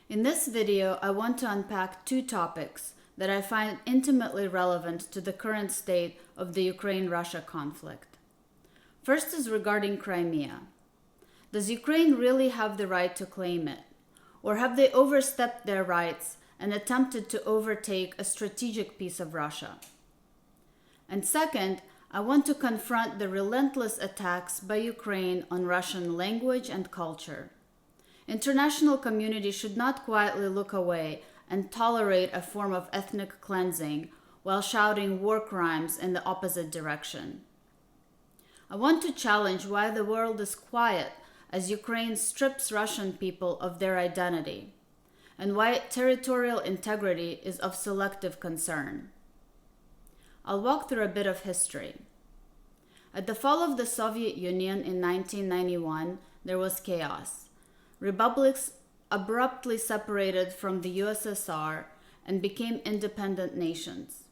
In this video, I want to unpack two topics that I find intimately relevant to the current state of the Ukraine-Russia conflict. First is regarding Crimea. Does Ukraine really have the right to claim it? Or have they overstepped their rights and attempted to overtake a strategic piece of Russia? And second, I want to confront the relentless attacks by Ukraine on Russian language and culture. International community should not quietly look away and tolerate a form of ethnic cleansing while shouting war crimes in the opposite direction. I want to challenge why the world is quiet as Ukraine strips Russian people of their identity, and why territorial integrity is of selective concern. I'll walk through a bit of history. At the fall of the Soviet Union in 1991, there was chaos. Republics abruptly separated from the USSR and became independent nations.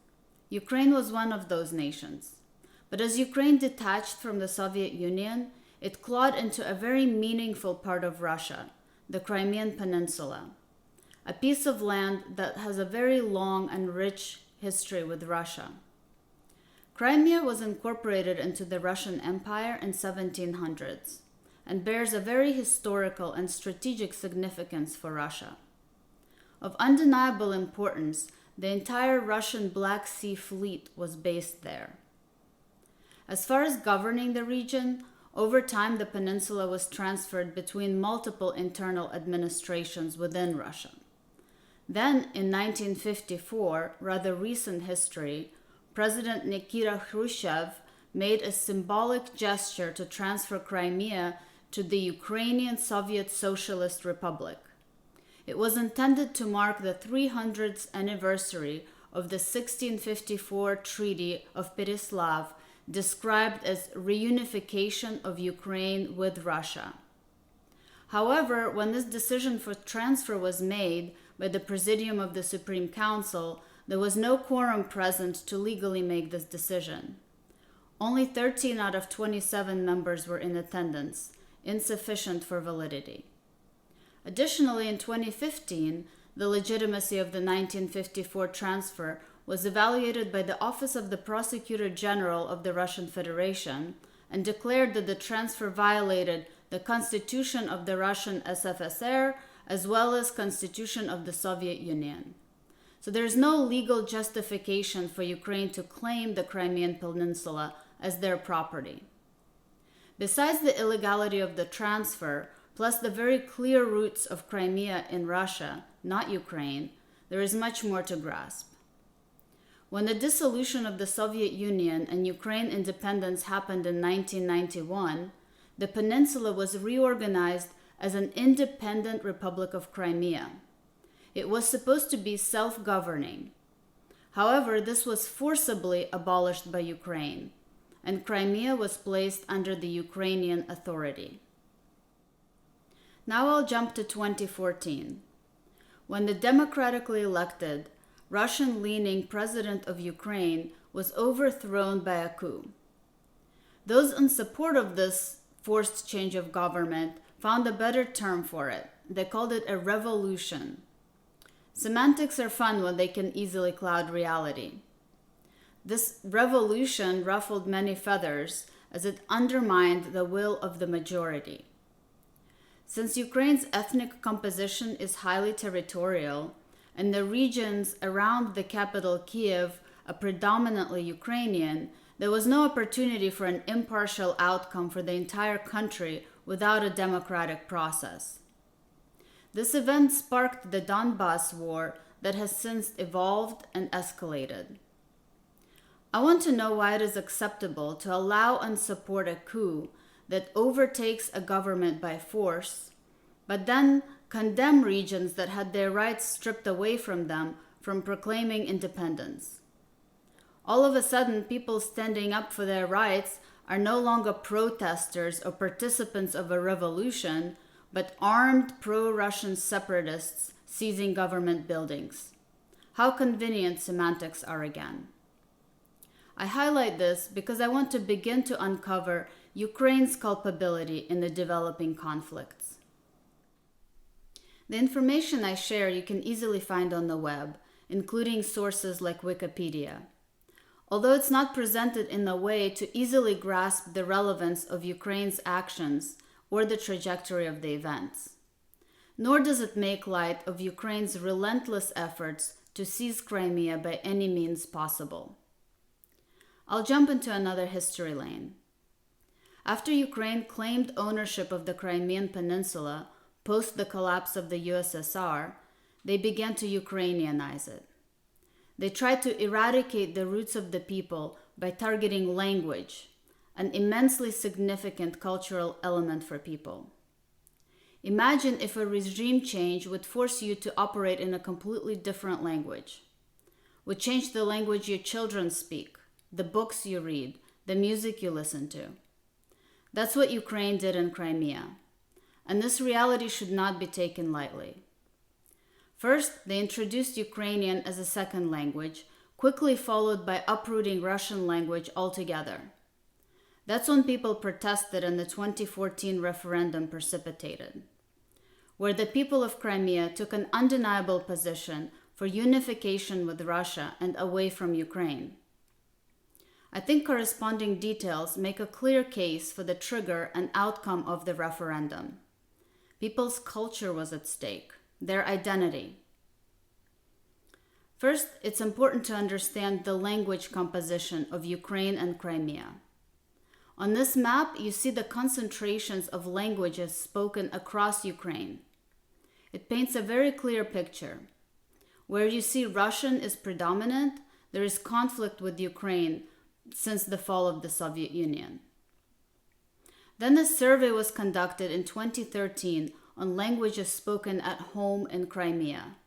Ukraine was one of those nations. But as Ukraine detached from the Soviet Union, it clawed into a very meaningful part of Russia, the Crimean Peninsula, a piece of land that has a very long and rich history with Russia. Crimea was incorporated into the Russian Empire in 1700s and bears a very historical and strategic significance for Russia. Of undeniable importance, the entire Russian Black Sea Fleet was based there. As far as governing the region, over time the peninsula was transferred between multiple internal administrations within Russia. Then, in 1954, rather recent history, President Nikita Khrushchev made a symbolic gesture to transfer Crimea to the Ukrainian Soviet Socialist Republic. It was intended to mark the 300th anniversary of the 1654 Treaty of Pereslav, described as reunification of Ukraine with Russia. However, when this decision for transfer was made by the Presidium of the Supreme Council, there was no quorum present to legally make this decision. Only 13 out of 27 members were in attendance, insufficient for validity. Additionally, in 2015, the legitimacy of the 1954 transfer was evaluated by the Office of the Prosecutor General of the Russian Federation and declared that the transfer violated the Constitution of the Russian SFSR as well as Constitution of the Soviet Union. So there is no legal justification for Ukraine to claim the Crimean Peninsula as their property. Besides the illegality of the transfer, plus the very clear roots of Crimea in Russia, not Ukraine, there is much more to grasp. When the dissolution of the Soviet Union and Ukraine independence happened in 1991, the peninsula was reorganized as an independent Republic of Crimea. It was supposed to be self-governing. However, this was forcibly abolished by Ukraine, and Crimea was placed under the Ukrainian authority. Now I'll jump to 2014, when the democratically elected, Russian-leaning president of Ukraine was overthrown by a coup. Those in support of this forced change of government found a better term for it. They called it a revolution. Semantics are fun when they can easily cloud reality. This revolution ruffled many feathers as it undermined the will of the majority. Since Ukraine's ethnic composition is highly territorial, and the regions around the capital Kiev are predominantly Ukrainian, there was no opportunity for an impartial outcome for the entire country without a democratic process. This event sparked the Donbas War that has since evolved and escalated. I want to know why it is acceptable to allow and support a coup that overtakes a government by force, but then condemn regions that had their rights stripped away from them from proclaiming independence. All of a sudden, people standing up for their rights are no longer protesters or participants of a revolution, but armed pro-Russian separatists seizing government buildings. How convenient semantics are again. I highlight this because I want to begin to uncover Ukraine's culpability in the developing conflicts. The information I share you can easily find on the web, including sources like Wikipedia, although it's not presented in a way to easily grasp the relevance of Ukraine's actions or the trajectory of the events. Nor does it make light of Ukraine's relentless efforts to seize Crimea by any means possible. I'll jump into another history lane. After Ukraine claimed ownership of the Crimean Peninsula post the collapse of the USSR, they began to Ukrainianize it. They tried to eradicate the roots of the people by targeting language, an immensely significant cultural element for people. Imagine if a regime change would force you to operate in a completely different language, would change the language your children speak, the books you read, the music you listen to. That's what Ukraine did in Crimea, and this reality should not be taken lightly. First, they introduced Ukrainian as a second language, quickly followed by uprooting Russian language altogether. That's when people protested and the 2014 referendum precipitated, where the people of Crimea took an undeniable position for unification with Russia and away from Ukraine. I think corresponding details make a clear case for the trigger and outcome of the referendum. People's culture was at stake, their identity. First, it's important to understand the language composition of Ukraine and Crimea. On this map, you see the concentrations of languages spoken across Ukraine. It paints a very clear picture. Where you see Russian is predominant, there is conflict with Ukraine since the fall of the Soviet Union. Then a survey was conducted in 2013 on languages spoken at home in Crimea.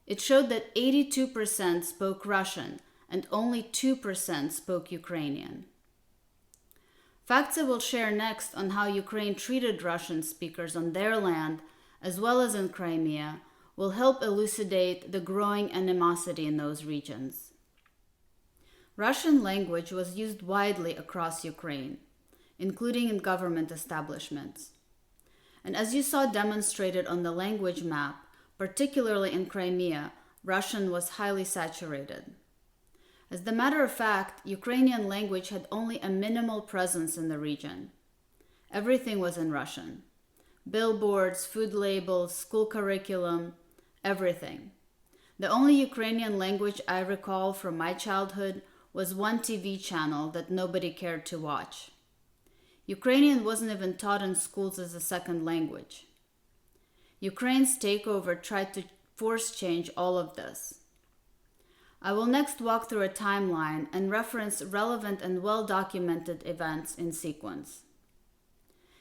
It showed that 82% spoke Russian and only 2% spoke Ukrainian. Facts I will share next on how Ukraine treated Russian speakers on their land, as well as in Crimea, will help elucidate the growing animosity in those regions. Russian language was used widely across Ukraine, including in government establishments. And as you saw demonstrated on the language map, particularly in Crimea, Russian was highly saturated. As a matter of fact, Ukrainian language had only a minimal presence in the region. Everything was in Russian. Billboards, food labels, school curriculum, everything. The only Ukrainian language I recall from my childhood was one TV channel that nobody cared to watch. Ukrainian wasn't even taught in schools as a second language. Ukraine's takeover tried to force change all of this. I will next walk through a timeline and reference relevant and well-documented events in sequence.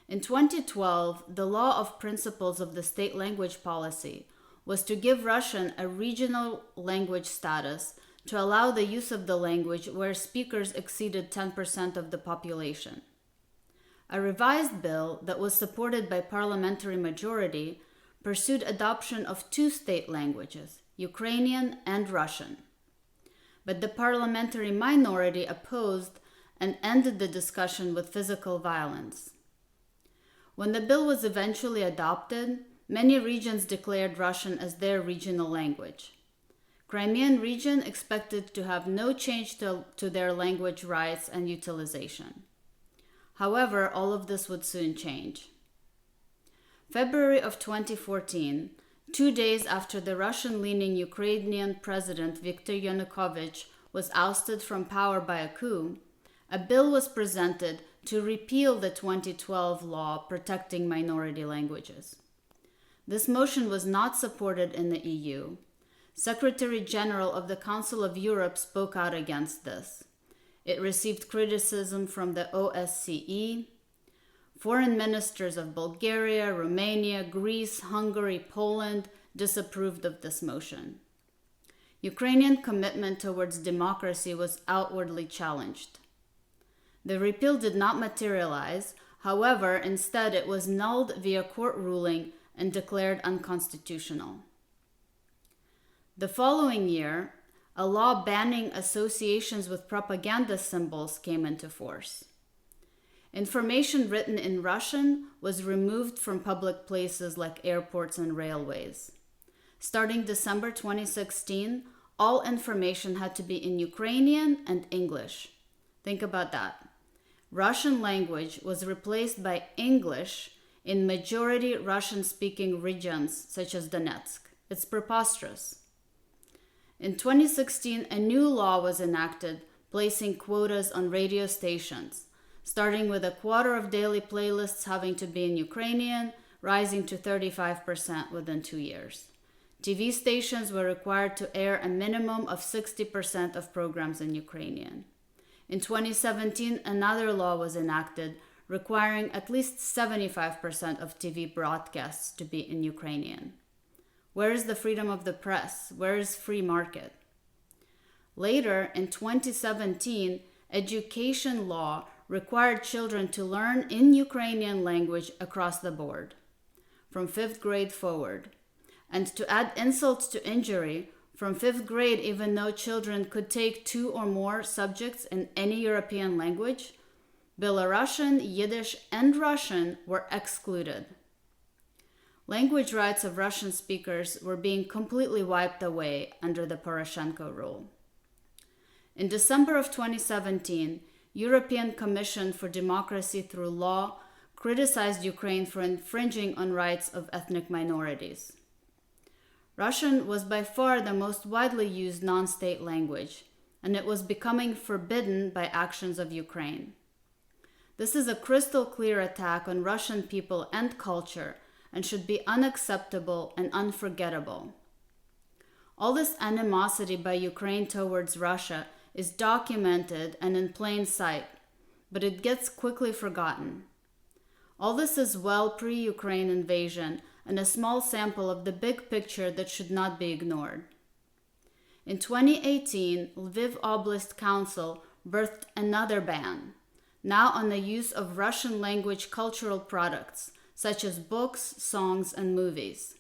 In 2012, the Law of Principles of the State Language Policy was to give Russian a regional language status to allow the use of the language where speakers exceeded 10% of the population. A revised bill that was supported by parliamentary majority pursued adoption of two state languages, Ukrainian and Russian. But the parliamentary minority opposed and ended the discussion with physical violence. When the bill was eventually adopted, many regions declared Russian as their regional language. Crimean region expected to have no change to their language rights and utilization. However, all of this would soon change. February of 2014, 2 days after the Russian-leaning Ukrainian president Viktor Yanukovych was ousted from power by a coup, a bill was presented to repeal the 2012 law protecting minority languages. This motion was not supported in the EU. Secretary General of the Council of Europe spoke out against this. It received criticism from the OSCE. Foreign ministers of Bulgaria, Romania, Greece, Hungary, Poland disapproved of this motion. Ukrainian commitment towards democracy was outwardly challenged. The repeal did not materialize. However, instead it was nulled via court ruling and declared unconstitutional. The following year, a law banning associations with propaganda symbols came into force. information written in Russian was removed from public places like airports and railways. Starting December 2016, all information had to be in Ukrainian and English. Think about that. Russian language was replaced by English in majority Russian-speaking regions such as Donetsk. It's preposterous. In 2016, a new law was enacted placing quotas on radio stations, starting with a quarter of daily playlists having to be in Ukrainian, rising to 35% within 2 years. TV stations were required to air a minimum of 60% of programs in Ukrainian. In 2017, another law was enacted requiring at least 75% of TV broadcasts to be in Ukrainian. Where is the freedom of the press? Where is free market? Later, in 2017, education law required children to learn in Ukrainian language across the board, from 5th grade forward. And to add insult to injury, from 5th grade, even though children could take 2 or more subjects in any European language, Belarusian, Yiddish, and Russian were excluded. Language rights of Russian speakers were being completely wiped away under the Poroshenko rule. In December of 2017, European Commission for Democracy Through Law criticized Ukraine for infringing on rights of ethnic minorities. Russian was by far the most widely used non-state language, and it was becoming forbidden by actions of Ukraine. This is a crystal clear attack on Russian people and culture and should be unacceptable and unforgettable. All this animosity by Ukraine towards Russia is documented and in plain sight, but it gets quickly forgotten. All this is well pre-Ukraine invasion and a small sample of the big picture that should not be ignored. In 2018, Lviv Oblast Council birthed another ban, now on the use of Russian language cultural products, such as books, songs, and movies.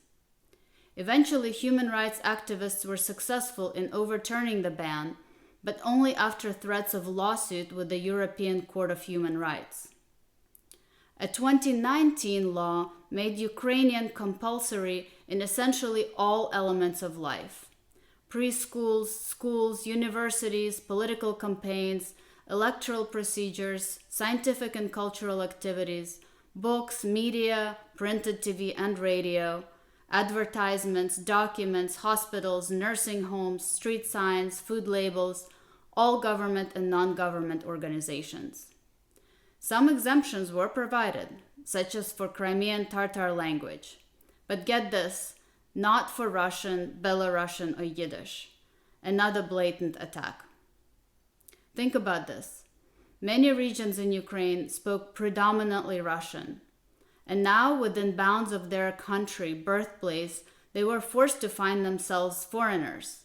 Eventually, human rights activists were successful in overturning the ban, but only after threats of lawsuit with the European Court of Human Rights. A 2019 law made Ukrainian compulsory in essentially all elements of life: preschools, schools, universities, political campaigns, electoral procedures, scientific and cultural activities, books, media, printed TV and radio, advertisements, documents, hospitals, nursing homes, street signs, food labels, all government and non-government organizations. Some exemptions were provided, such as for Crimean Tatar language. But get this, not for Russian, Belarusian, or Yiddish. Another blatant attack. Think about this. Many regions in Ukraine spoke predominantly Russian. And now, within bounds of their country, birthplace, they were forced to find themselves foreigners.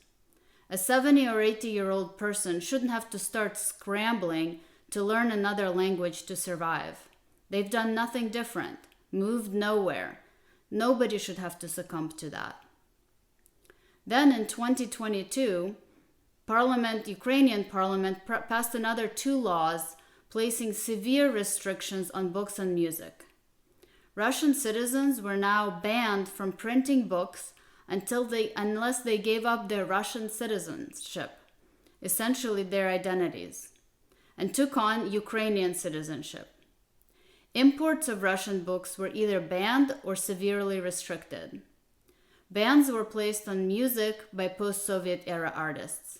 A 70 or 80-year-old person shouldn't have to start scrambling to learn another language to survive. They've done nothing different, moved nowhere. Nobody should have to succumb to that. Then in 2022, Ukrainian parliament passed another 2 laws placing severe restrictions on books and music. Russian citizens were now banned from printing books unless they gave up their Russian citizenship, essentially their identities, and took on Ukrainian citizenship. Imports of Russian books were either banned or severely restricted. Bans were placed on music by post-Soviet era artists.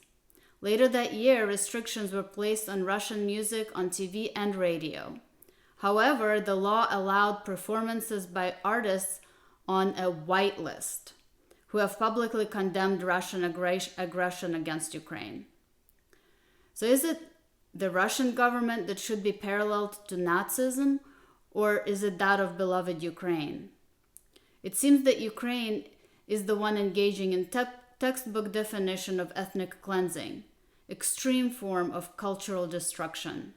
Later that year, restrictions were placed on Russian music on TV and radio. However, the law allowed performances by artists on a white list who have publicly condemned Russian aggression against Ukraine. So is it the Russian government that should be paralleled to Nazism, or is it that of beloved Ukraine? It seems that Ukraine is the one engaging in textbook definition of ethnic cleansing, extreme form of cultural destruction.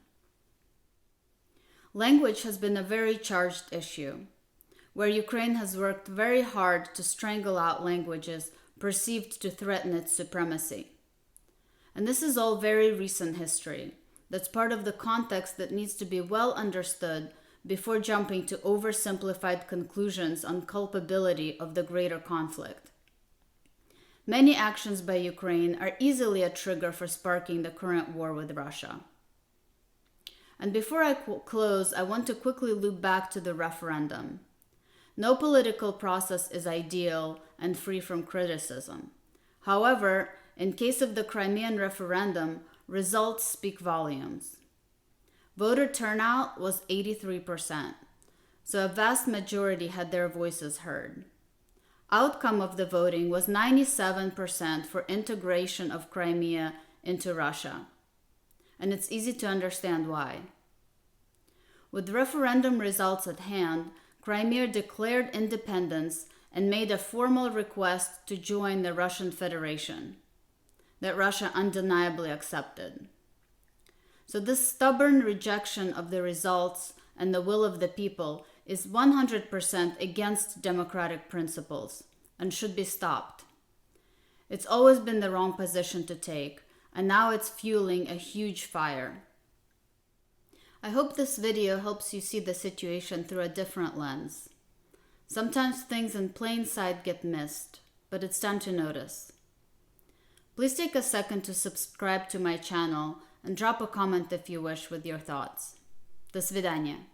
Language has been a very charged issue, where Ukraine has worked very hard to strangle out languages perceived to threaten its supremacy. And this is all very recent history. That's part of the context that needs to be well understood before jumping to oversimplified conclusions on culpability of the greater conflict. Many actions by Ukraine are easily a trigger for sparking the current war with Russia. And before I close, I want to quickly loop back to the referendum. No political process is ideal and free from criticism. However, in case of the Crimean referendum, results speak volumes. Voter turnout was 83%, so a vast majority had their voices heard. Outcome of the voting was 97% for integration of Crimea into Russia. And it's easy to understand why. With referendum results at hand, Crimea declared independence and made a formal request to join the Russian Federation, that Russia undeniably accepted. So this stubborn rejection of the results and the will of the people is 100% against democratic principles and should be stopped. It's always been the wrong position to take, and now it's fueling a huge fire. I hope this video helps you see the situation through a different lens. Sometimes things in plain sight get missed, but it's time to notice. Please take a second to subscribe to my channel and drop a comment if you wish with your thoughts. До свидания.